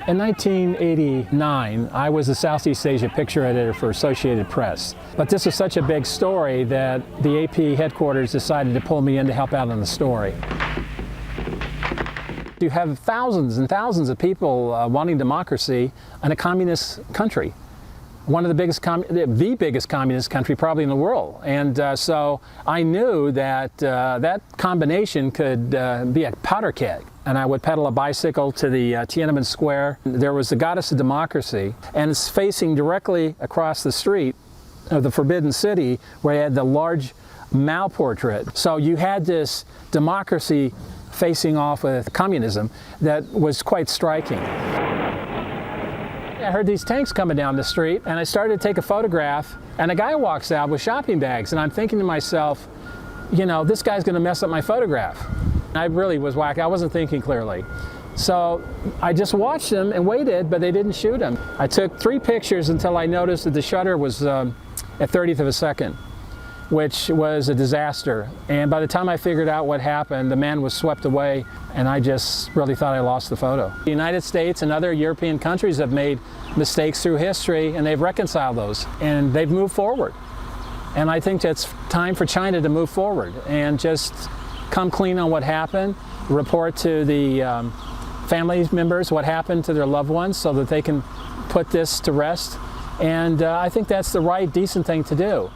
In 1989, I was the Southeast Asia picture editor for Associated Press. But this was such a big story that the AP headquarters decided to pull me in to help out on the story. You have thousands and thousands of people wanting democracy in a communist country. One of the biggest communist country probably in the world. And so I knew that that combination could be a powder keg. And I would pedal a bicycle to the Tiananmen Square. There was the goddess of democracy, and it's facing directly across the street of the Forbidden City, where you had the large Mao portrait. So you had this democracy facing off with communism that was quite striking. I heard these tanks coming down the street, and I started to take a photograph, and a guy walks out with shopping bags, and I'm thinking to myself, you know, this guy's going to mess up my photograph. I really was wacky. I wasn't thinking clearly. So I just watched them and waited, but they didn't shoot him. I took 3 pictures until I noticed that the shutter was at 30th of a second, which was a disaster. And by the time I figured out what happened, the man was swept away, and I just really thought I lost the photo. The United States and other European countries have made mistakes through history, and they've reconciled those, and they've moved forward. And I think it's time for China to move forward and just come clean on what happened, report to the family members what happened to their loved ones so that they can put this to rest. And I think that's the right, decent thing to do.